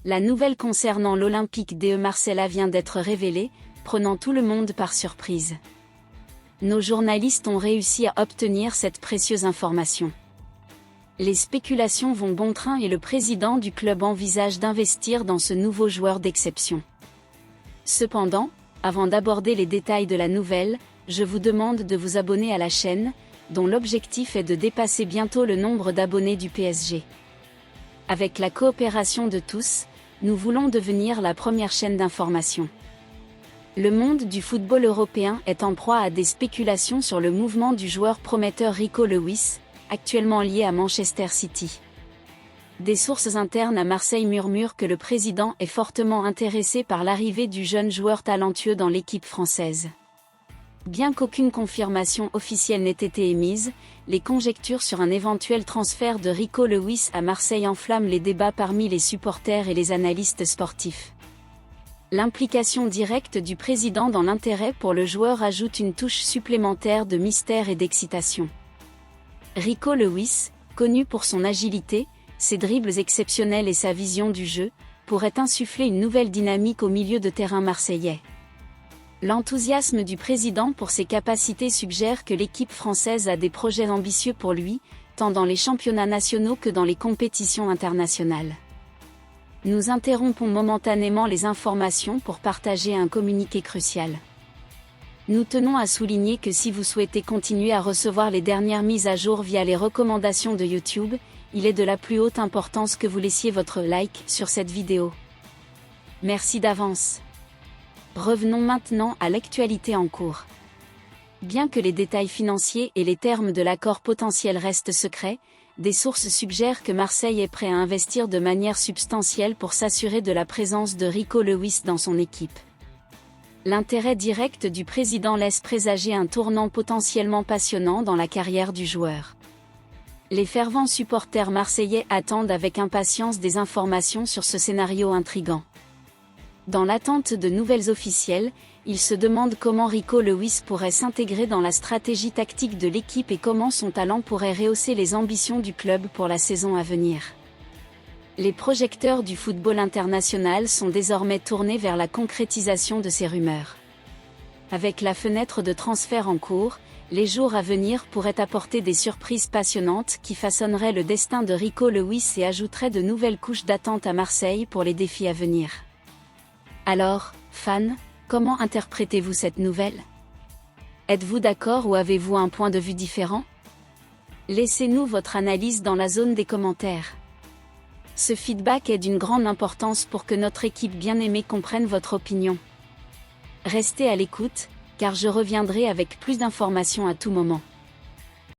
La nouvelle concernant l'Olympique de Marseille vient d'être révélée, prenant tout le monde par surprise. Nos journalistes ont réussi à obtenir cette précieuse information. Les spéculations vont bon train et le président du club envisage d'investir dans ce nouveau joueur d'exception. Cependant, avant d'aborder les détails de la nouvelle, je vous demande de vous abonner à la chaîne, dont l'objectif est de dépasser bientôt le nombre d'abonnés du PSG. Avec la coopération de tous, nous voulons devenir la première chaîne d'information. Le monde du football européen est en proie à des spéculations sur le mouvement du joueur prometteur Rico Lewis, actuellement lié à Manchester City. Des sources internes à Marseille murmurent que le président est fortement intéressé par l'arrivée du jeune joueur talentueux dans l'équipe française. Bien qu'aucune confirmation officielle n'ait été émise, les conjectures sur un éventuel transfert de Rico Lewis à Marseille enflamment les débats parmi les supporters et les analystes sportifs. L'implication directe du président dans l'intérêt pour le joueur ajoute une touche supplémentaire de mystère et d'excitation. Rico Lewis, connu pour son agilité, ses dribbles exceptionnels et sa vision du jeu, pourrait insuffler une nouvelle dynamique au milieu de terrain marseillais. L'enthousiasme du président pour ses capacités suggère que l'équipe française a des projets ambitieux pour lui, tant dans les championnats nationaux que dans les compétitions internationales. Nous interrompons momentanément les informations pour partager un communiqué crucial. Nous tenons à souligner que si vous souhaitez continuer à recevoir les dernières mises à jour via les recommandations de YouTube, il est de la plus haute importance que vous laissiez votre like sur cette vidéo. Merci d'avance. Revenons maintenant à l'actualité en cours. Bien que les détails financiers et les termes de l'accord potentiel restent secrets, des sources suggèrent que Marseille est prêt à investir de manière substantielle pour s'assurer de la présence de Rico Lewis dans son équipe. L'intérêt direct du président laisse présager un tournant potentiellement passionnant dans la carrière du joueur. Les fervents supporters marseillais attendent avec impatience des informations sur ce scénario intrigant. Dans l'attente de nouvelles officielles, ils se demandent comment Rico Lewis pourrait s'intégrer dans la stratégie tactique de l'équipe et comment son talent pourrait rehausser les ambitions du club pour la saison à venir. Les projecteurs du football international sont désormais tournés vers la concrétisation de ces rumeurs. Avec la fenêtre de transfert en cours, les jours à venir pourraient apporter des surprises passionnantes qui façonneraient le destin de Rico Lewis et ajouteraient de nouvelles couches d'attente à Marseille pour les défis à venir. Alors, fans, comment interprétez-vous cette nouvelle? Êtes-vous d'accord ou avez-vous un point de vue différent? Laissez-nous votre analyse dans la zone des commentaires. Ce feedback est d'une grande importance pour que notre équipe bien-aimée comprenne votre opinion. Restez à l'écoute, car je reviendrai avec plus d'informations à tout moment.